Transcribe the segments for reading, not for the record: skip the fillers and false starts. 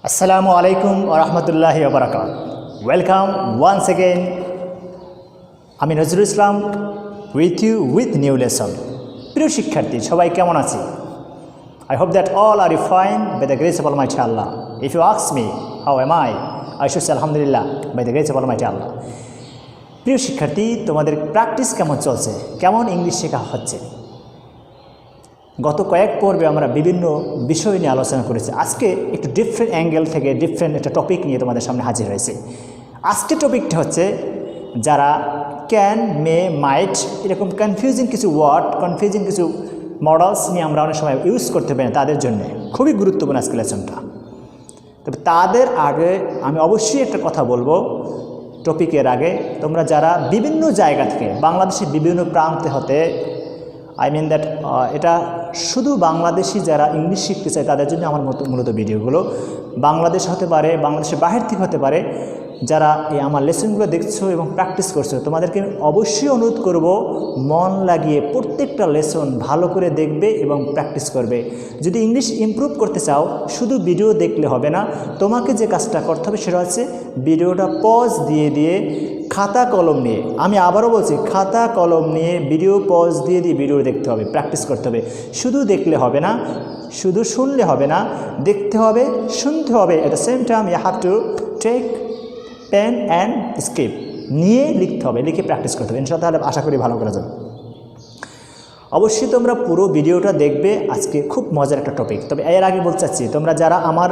Assalamu alaikum wa rahmatullahi wa barakatuh. Welcome once again. আমি Nazrul Islam with you with new lesson. প্রিয় শিক্ষার্থী সবাই কেমন আছে? I hope that all are fine by the grace of Almighty Allah. If you ask me how am I should say alhamdulillah by the grace of Almighty Allah. প্রিয় শিক্ষার্থী তোমাদের practice কেমন চলছে? কেমন ইংলিশ শেখা হচ্ছে? গত কয়েক পর্বে আমরা বিভিন্ন বিষয় নিয়ে আলোচনা করেছি। আজকে একটু ডিফারেন্ট অ্যাঙ্গেল থেকে ডিফারেন্ট একটা টপিক নিয়ে তোমাদের সামনে হাজির হয়েছে। আজকের টপিকটা হচ্ছে যারা ক্যান, মে, মাইট এরকম কনফিউজিং কিছু ওয়ার্ড, কনফিউজিং কিছু মডেলস নিয়ে আমরা অনেক সময় ইউজ করতে পারি তাদের জন্য খুবই গুরুত্বপূর্ণ আজকের লেসনটা। তবে তাদের আগে আমি অবশ্যই একটা কথা বলবো টপিকের আগে, তোমরা যারা বিভিন্ন জায়গা থেকে বাংলাদেশের বিভিন্ন প্রান্তে হতে এটা শুধু বাংলাদেশি যারা ইংলিশ শিখতে চায় তাদের জন্য আমার মূলত ভিডিওগুলো। বাংলাদেশ হতে পারে, বাংলাদেশের বাহির থেকে হতে পারে, যারা এই আমার লেসনগুলো দেখছো এবং প্র্যাকটিস করছো তোমাদেরকে অবশ্যই অনুরোধ করব মন লাগিয়ে প্রত্যেকটা লেসন ভালো করে দেখবে এবং প্র্যাকটিস করবে। যদি ইংলিশ ইমপ্রুভ করতে চাও শুধু ভিডিও দেখলে হবে না, তোমাকে যে কাজটা করতে হবে সেটা হচ্ছে ভিডিওটা পজ দিয়ে দিয়ে খাতা কলম নিয়ে, আমি আবারও বলছি খাতা কলম নিয়ে ভিডিও পজ দিয়ে দিয়ে ভিডিও দেখতে হবে, প্র্যাকটিস করতে হবে। শুধু দেখলে হবে না, শুধু শুনলে হবে না, দেখতে হবে, শুনতে হবে। At the same time you have to take pen and scale নিয়ে লিখতে হবে, লিখে প্র্যাকটিস করতে হবে। ইনশাআল্লাহ তাহলে আশা করি ভালো করা যাবে। অবশ্যই তোমরা পুরো ভিডিওটা দেখবে, আজকে খুব মজার একটা টপিক। তবে এর আগে বলতে চাচ্ছি তোমরা যারা আমার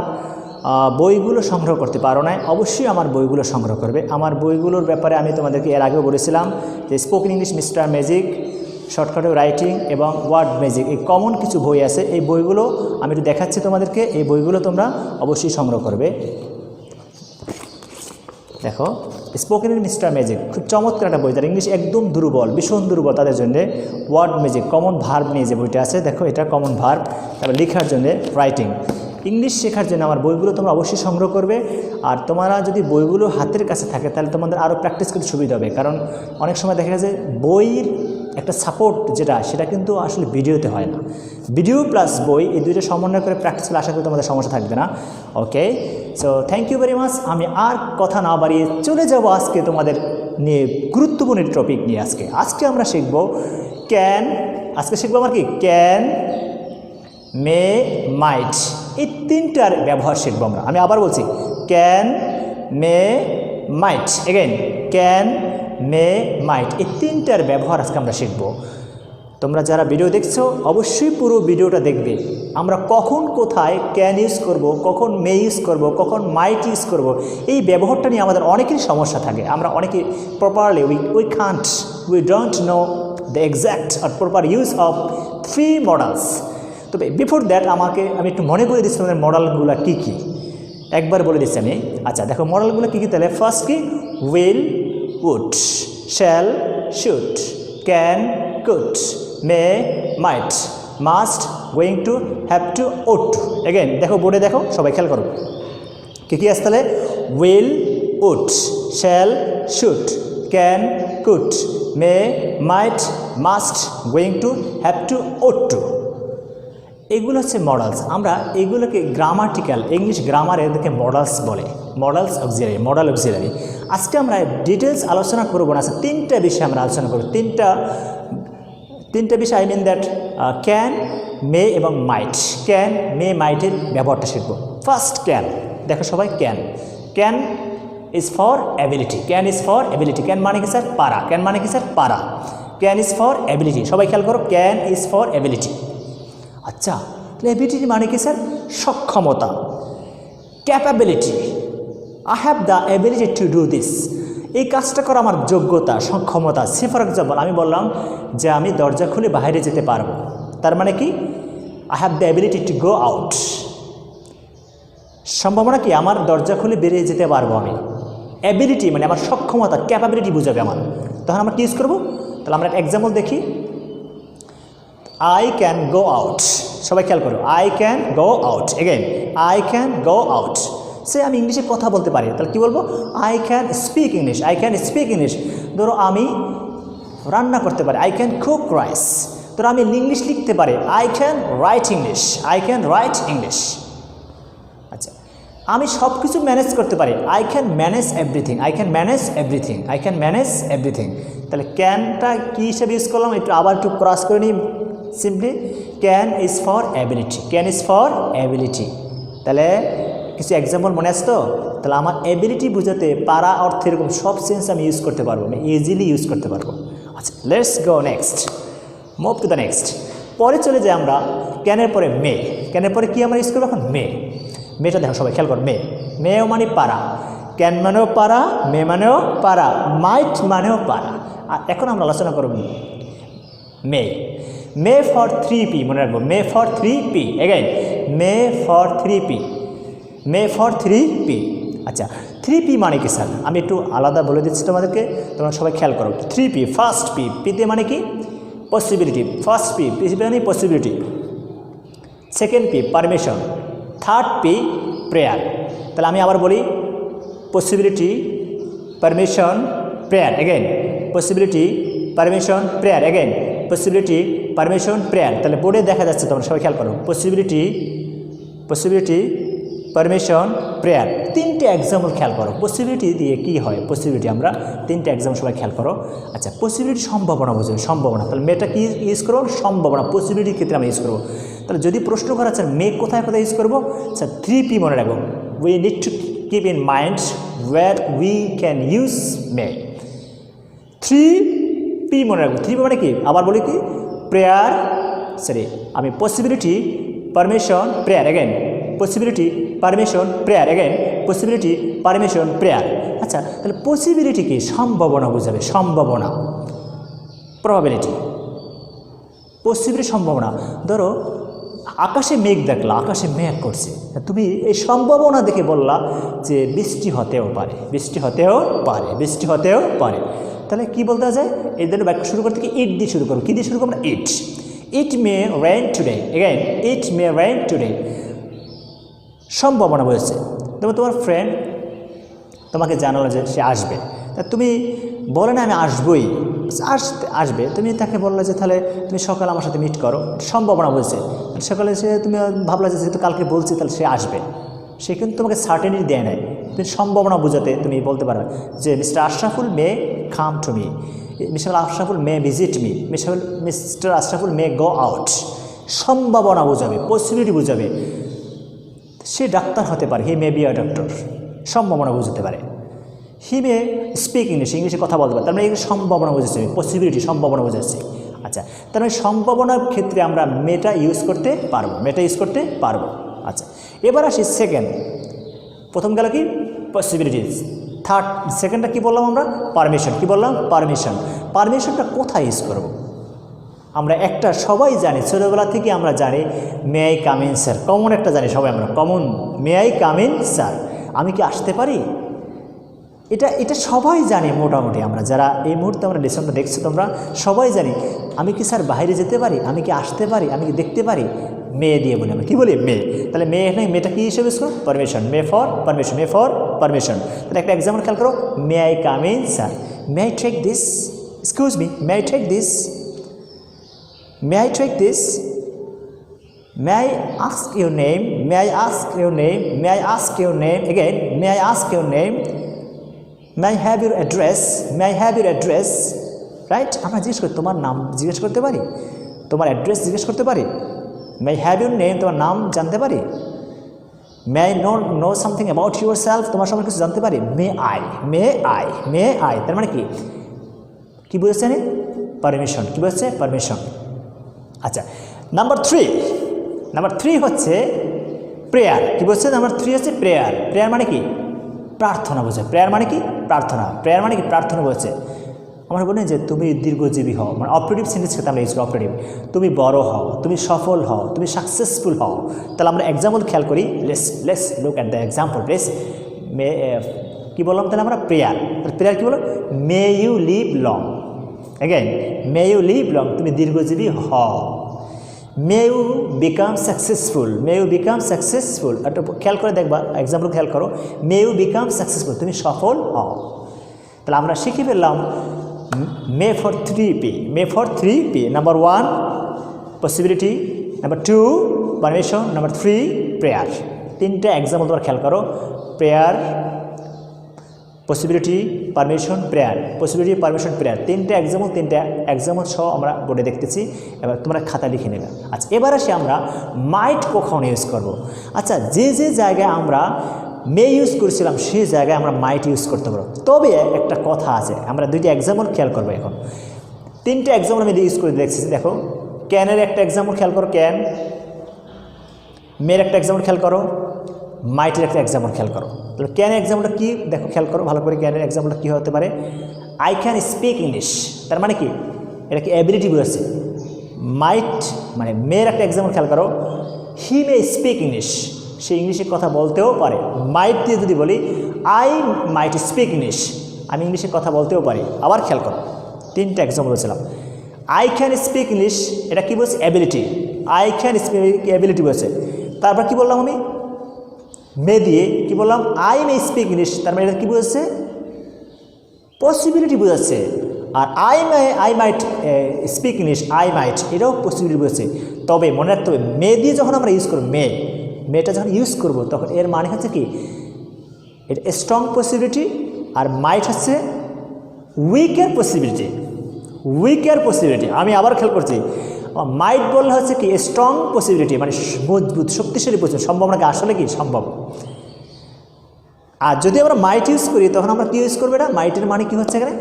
বইগুলো সংগ্রহ করতে পারো না অবশ্যই আমার বইগুলো সংগ্রহ করবে। আমার বইগুলোর ব্যাপারে আমি তোমাদেরকে এর আগেও বলেছিলাম যে স্পোকেন ইংলিশ মিস্টার ম্যাজিক, শর্টকাটে রাইটিং এবং ওয়ার্ড ম্যাজিক, এই কমন কিছু বই আছে। এই বইগুলো আমি একটু দেখাচ্ছি তোমাদেরকে, এই বইগুলো তোমরা অবশ্যই সংগ্রহ করবে। দেখো স্পোকেন ইংলিশ মিস্টার ম্যাজিক খুব চমৎকার একটা বই, যারা ইংলিশ একদম দুর্বল, ভীষণ দুর্বল তাদের জন্য। ওয়ার্ড ম্যাজিক কমন ভার্ব নিয়ে যে বইটা আছে, দেখো এটা কমন ভার্ব, তারপর লেখার জন্য রাইটিং, ইংলিশ শেখার জন্য আমার বইগুলো তোমরা অবশ্যই সংগ্রহ করবে। আর তোমরা যদি বইগুলো হাতের কাছে থাকে তাহলে তোমাদের আরও প্র্যাকটিস করতে সুবিধা হবে, কারণ অনেক সময় দেখা যায় বইয়ের একটা সাপোর্ট সেটা কিন্তু আসলে ভিডিওতে হয় না। ভিডিও প্লাস বই এই দুইটা সমন্বয় করে প্র্যাকটিস করলে আশা করি তোমাদের সমস্যা থাকবে না। Okay, so thank you very much. আমি আর কথা না বাড়িয়ে চলে যাব আজকে তোমাদের নিয়ে গুরুত্বপূর্ণ টপিক নিয়ে। আজকে আমরা শিখব ক্যান, আজকে শিখবো আমার কি ক্যান, মে, মাইট, এই তিনটার ব্যবহার শিখবো আমরা। আমি আবার বলছি can, may, might, again can, may, might, এই তিনটার ব্যবহার আজকে আমরা শিখব। তোমরা যারা ভিডিও দেখছো অবশ্যই পুরো ভিডিওটা দেখবে। আমরা কখন কোথায় ক্যান ইউজ করব, কখন মে ইউজ করব, কখন মাইট ইউজ করব, এই ব্যবহারটা নিয়ে আমাদের অনেকেরই সমস্যা থাকে। আমরা অনেকে properly we don't know the exact আর প্রপার ইউজ অফ 3 মডেলস। তবে বিফোর দ্যাট আমি একটু মনে করে দিচ্ছি তোমাদের মডেলগুলো কী কী, একবার বলে দিচ্ছি আমি। আচ্ছা দেখো মডেলগুলো কী কী, তাহলে ফার্স্ট কি will, would, shall, should, can, could, may, might, must, going to, have to, ought to. Again দেখো বোর্ডে দেখো, সবাই খেয়াল করো কী কী আসছে তাহলে will, would, shall, should, can, could, may, might, must, going to, have to, ought to. এগুলো হচ্ছে মডেলস। আমরা এগুলোকে গ্রামাটিক্যাল ইংলিশ গ্রামার এদেরকে মডেলস বলে, মডেলস অক্সিলারি, মডেল অক্সিলারি। আজকে আমরা ডিটেলস আলোচনা করবো না, তিনটা বিষয় আমরা আলোচনা করব। তিনটা বিষয়, আই মিন দ্যাট ক্যান, মে এবং মাইট। ক্যান, মে, মাইটের ব্যবহারটা শিখব। ফার্স্ট ক্যান, দেখো সবাই can is for ability, can is for ability. Can মানে কি স্যার পারা, ক্যান মানে কি স্যার পারা, ক্যান ইজ ফর অ্যাবিলিটি। সবাই খেয়াল করো, ক্যান ইজ ফর অ্যাবিলিটি। আচ্ছা অ্যাবিলিটি মানে কি স্যার সক্ষমতা, capability, I have the ability to do this, এই কাজটা করা আমার যোগ্যতা, সক্ষমতা। সে ফর এক্সাম্পল আমি বললাম যে আমি দরজা খুলে বাইরে যেতে পারবো, তার মানে কি I have the ability to go out. সম্ভাবনা কি আমার দরজা খুলে বেরিয়ে যেতে পারবো আমি। অ্যাবিলিটি মানে আমার সক্ষমতা, ক্যাপাবিলিটি বোঝাবে আমার। তখন আমরা কি ইউজ করবো, তাহলে আমরা একটা এক্সাম্পল দেখি। I can go out, সবাই খেয়াল করো, I can go out, again I can go out। সে আমি ইংলিশে কথা বলতে পারি, তাহলে কি বলবো I can speak English, I can speak English। ধরো আমি রান্না করতে পারি, I can cook rice। ধরো আমি ইংলিশ লিখতে পারি, I can write English, I can write English। আচ্ছা আমি সব কিছু ম্যানেজ করতে পারি, I can manage everything, I can manage everything, I can manage everything. তাহলে ক্যানটা কী হিসেবে ইউজ করলাম, একটু আবার একটু ক্রস করে নিই। Simply can is for ability, can is for ability. তাহলে কিছু এক্সাম্পল মনে আছে তো? তাহলে আমার অ্যাবিলিটি বোঝাতে পারা অর্থ এরকম সব সেন্স আমি ইউজ করতে পারবো, আমি ইজিলি ইউজ করতে পারবো। আচ্ছা, let's go next, move to the next. পরে চলে যাই আমরা ক্যানের পরে মে। ক্যানের পরে কি আমরা ইউজ করবো এখন? মে। মেটা দেখো সবাই খেয়াল করো, মে। মেও মানে পারা, ক্যান মানেও পারা, মে মানেও পারা, মাইট মানেও পারা। আর এখন আমরা আলোচনা করব মে। মে ফর 3P, মনে রাখবো, may for 3P। Again may for 3P, may for 3P। আচ্ছা, 3P মানে কি স্যার? আমি একটু আলাদা বলে দিচ্ছি তোমাদেরকে, তোমরা সবাই খেয়াল করো। 3P, ফার্স্ট পি, পিতে মানে কি? পসিবিলিটি। ফার্স্ট পি, পি মানে possibility. Second P, permission. Third P, prayer. তাহলে আমি আবার বলি, possibility, permission, prayer. Again possibility, permission, prayer. Again possibility, permission, prayer. তাহলে বোর্ডে দেখা যাচ্ছে, তোমরা সবাই খেয়াল করো, পসিবিলিটি, পসিবিলিটি, পারমিশন, প্রেয়ার। তিনটে এক্সাম্পল খেয়াল করো, পসিবিলিটি দিয়ে কি হয়। পসিবিলিটি আমরা তিনটে এক্সাম্পল সবাই খেয়াল করো। আচ্ছা, পসিবিলিটি সম্ভাবনা বোঝাবে, সম্ভাবনা। তাহলে মেটা কি ইউজ করবো? সম্ভাবনা। পসিবিলিটির ক্ষেত্রে আমরা ইউজ করবো। তাহলে যদি প্রশ্ন করা আছে মে কোথায় কোথায় ইউজ করবো, স্যার 3P মনে রাখবো। We need to keep in mind where we can use may. 3P মনে রাখবো। 3P মানে কি? আবার বলি কি? প্রেয়ার, সরি আমি possibility, permission, prayer. Again possibility, permission, prayer. Again possibility, permission, prayer. আচ্ছা, তাহলে পসিবিলিটি কি? সম্ভাবনা বোঝাবে, সম্ভাবনা, প্রবাবিলিটি। পসিবিলিটি সম্ভাবনা। ধরো আকাশে মেঘ দেখলা, আকাশে মেঘ করছে, তুমি এই সম্ভাবনা দেখে বললা যে বৃষ্টি হতেও পারে, বৃষ্টি হতেও পারে, বৃষ্টি হতেও পারে। তাহলে কি বলতে যায়? এই ধরনের বাক্য শুরু করতে কি ইট দিয়ে শুরু করবো। কী দিয়ে শুরু করবো? ইট। ইট মে রেইন টুডে। এগেইন ইট মে রেইন টুডে। সম্ভাবনা বলেছে। তবে তোমার ফ্রেন্ড তোমাকে জানালো যে সে আসবে, তা তুমি বলে না আমি আসবই, আসবে। তুমি তাকে বললে যে তাহলে তুমি সকালে আমার সাথে মিট করো, সম্ভাবনা বলছে। সকালে সে তুমি ভাবলা যে যেহেতু কালকে বলছি তাহলে সে আসবে, সে কিন্তু তোমাকে সার্টেনিটি দেয় নাই। তুমি সম্ভাবনা বোঝাতে তুমি বলতে পারো যে mister Ashraful may come to me, mister Ashraful may visit me, mister Ashraful may go out. সম্ভাবনা বোঝাবে, পসিবিলিটি বোঝাবে। সে ডাক্তার হতে পারে, হি মে বি আ ডক্টর, সম্ভাবনা বুঝতে পারে। হি মে স্পিক ইংলিশ, ইংলিশে কথা বলতে পারে। তার মানে এই সম্ভাবনা বুঝেছে, পসিবিলিটি, সম্ভাবনা বুঝেছে। আচ্ছা, তার মানে সম্ভাবনার ক্ষেত্রে আমরা মেটা ইউজ করতে পারবো, মেটা ইউজ করতে পারবো। আচ্ছা, এবার আসি সেকেন্ড। প্রথম গেল কি? পসিবিলিটিস। থার্ড, সেকেন্ডটা কি বললাম আমরা? পারমিশন। কি বললাম? পারমিশন। পারমিশনটা কোথায় ইউজ করবো? আমরা একটা সবাই জানি, ছোটোবেলা থেকে আমরা জানি may I come in sir, common একটা জানি সবাই আমরা, common may I come in sir, আমি কি আসতে পারি? এটা সবাই জানি মোটামুটি, আমরা যারা এই মুহূর্তে আমরা লেসনটা দেখছি তোমরা সবাই জানি, আমি কি স্যার বাইরে যেতে পারি, আমি কি আসতে পারি, আমি কি দেখতে পারি। মে দিয়ে বলি, আমরা কী বলি? মে। তাহলে মে এখানে মেটা কী হিসেবে ইউজ করো? Permission. May for permission, may for permission. তাহলে একটা এক্সাম্পল খেয়াল করো, may I come in sir, may I take this, excuse me, may I take this, may I take this, may I ask your name, may I ask your name, may I ask your name, again may I ask your name, may I have your address, may I have your address, right? আমরা জিজ্ঞেস করি, তোমার নাম জিজ্ঞেস করতে পারি, তোমার address জিজ্ঞেস করতে পারি, may I have your name, তোমার নাম জানতে পারি, may I know something about yourself, তোমার সম্পর্কে কিছু জানতে পারি, may I, may I, may I, তার মানে কি? কি বলেছে? পারমিশন। কি বলেছে? পারমিশন। আচ্ছা, নাম্বার থ্রি হচ্ছে প্রেয়ার। কি বলছে? নাম্বার 3 হচ্ছে প্রেয়ার। প্রেয়ার মানে কি? প্রার্থনা বোঝে। প্রেয়ার মানে কি? প্রার্থনা। প্রেয়ার মানে কি? প্রার্থনা বলছে। আমরা বলি যে তুমি দীর্ঘজীবী হও, মানে অপারেটিভ সেন্টেন্স ক্ষেত্রে আমরা ইউজ করি অপারেটিভ। তুমি বড় হও, তুমি সফল হও, তুমি সাকসেসফুল হও। তাহলে আমরা এক্সাম্পল খেয়াল করি, let's look at the example please. May কী বললাম তাহলে আমরা? প্রেয়ার। প্রেয়ার কী বলো? May you live long. Again may you live long, তুমি দীর্ঘজীবী হও। May you become successful, may you become successful. একটা খেয়াল করে দেখবা, এক্সাম্পল খেয়াল করো, মে ইউ বিকাম সাকসেসফুল, তুমি সফল হও। তাহলে আমরা শিখে ফেললাম may for 3P, may for 3P। Number 1 possibility, number 2 permission, number 3 prayer. তিনটা এক্সাম্পল তোমরা খেয়াল করো, prayer, possibility, permission, prayer, possibility, permission, prayer, তিনটা এক্সাম্পল সহ আমরা বোর্ডে দেখতেছি। এবার তোমরা খাতা লিখে নেবে। আচ্ছা, এবার আসি আমরা মাইট কখন ইউজ করব। আচ্ছা, যে জায়গায় আমরা মে ইউজ করেছিলাম সেই জায়গায় আমরা মাইট ইউজ করতে পারবো। তবে একটা কথা আছে, আমরা দুইটা এক্সাম্পল খেয়াল করবো। এখন তিনটা এক্সাম্পল আমি ইউজ করে দেখছি। দেখো, ক্যানের একটা এক্সাম্পল খেয়াল করো, ক্যান, মেয়ের একটা এক্সাম্পল খেয়াল করো, মাইটের একটা এক্সাম্পল খেয়াল করো। তাহলে ক্যানের এক্সাম্পলটা কী দেখো, খেয়াল করো ভালো করে। ক্যানের এক্সাম্পলটা কী হতে পারে? আই ক্যান স্পিক ইংলিশ, তার মানে কি? এটা কি অ্যাবিলিটি বুঝাচ্ছে। মাইট মানে মেয়ের একটা এক্সাম্পল খেয়াল করো, হি মে স্পিক ইংলিশ, সে ইংলিশে কথা বলতেও পারে। মাইট দিয়ে যদি বলি আই মাইট স্পিক ইংলিশ, আমি ইংলিশে কথা বলতেও পারি। আবার খেয়াল করো, তিনটা এক্সাম্পল বলছিলাম। আই ক্যান স্পিক ইংলিশ, এটা কী বলছে? Ability. I can speak ability বলছে। তারপর কী বললাম আমি? মে দিয়ে কী বললাম? আই মে স্পিক ইংলিশ, তার মানে এটা কী বোঝাচ্ছে? পসিবিলিটি বোঝাচ্ছে। আর I might speak English, I might, এটাও পসিবিলিটি বোঝাচ্ছে। তবে মনে রাখতে হবে, মে দিয়ে যখন আমরা ইউজ করব, মেটা যখন ইউজ করব তখন এর মানে হচ্ছে কি? এটা স্ট্রং পসিবিলিটি, আর মাইট হচ্ছে উইকের পসিবিলিটি। আমি আবার খেয়াল করছি, মাইট বললে হচ্ছে কি? স্ট্রং পসিবিলিটি, মানে মজবুত শক্তিশালী পসিবিলিটি, সম্ভাবনাকে আসলে কি সম্ভব। আর যদি আমরা মাইট ইউজ করি তখন আমরা কী ইউজ করবো? এটা মাইটের মানে কী হচ্ছে এখানে?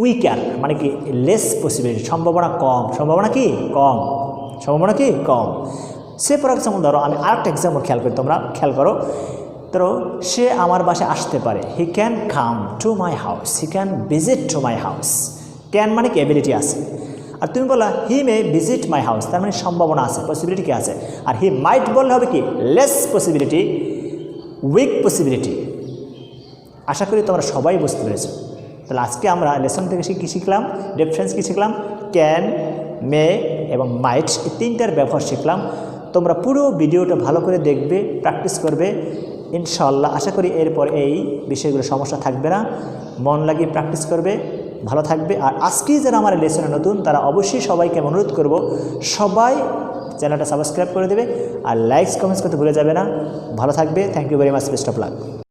উইকার, মানে কি? লেস পসিবিলিটি, সম্ভাবনা কম। সম্ভাবনা কি কম। সে ফর এক্সাম্পল ধরো, আমি আরেকটা এক্সাম্পল খেয়াল করি, তোমরা খেয়াল করো। ধরো, সে আমার বাসায় আসতে পারে, he can come to my house, he can visit to my house. Can মানে কি? অ্যাবিলিটি আছে। আর তুমি বলা হি মে ভিজিট মাই হাউস, তার মানে সম্ভাবনা আছে, পসিবিলিটি কি আছে। আর হি মাইট বললে হবে কি? Less possibility, weak possibility. আশা করি তোমরা সবাই বুঝতে পেরেছো। তাহলে আজকে আমরা লেসন থেকে কী শিখলাম? ডিফারেন্স কী শিখলাম? ক্যান, মে এবং মাইট, এই তিনটার ব্যবহার শিখলাম। তোমরা পুরো ভিডিওটা ভালো করে দেখবে, প্র্যাকটিস করবে, ইনশাআল্লাহ। আশা করি এরপর এই বিষয়গুলো সমস্যা থাকবে না। মন লাগিয়ে প্র্যাকটিস করবে, ভালো থাকবে। আর আজকেই যারা আমার লেসনে নতুন, তারা অবশ্যই সবাইকে অনুরোধ করব, সবাই চ্যানেলটা সাবস্ক্রাইব করে দেবে আর লাইকস কমেন্টস করতে ভুলে যাবে না। ভালো থাকবে। Thank you very much, best of lakh.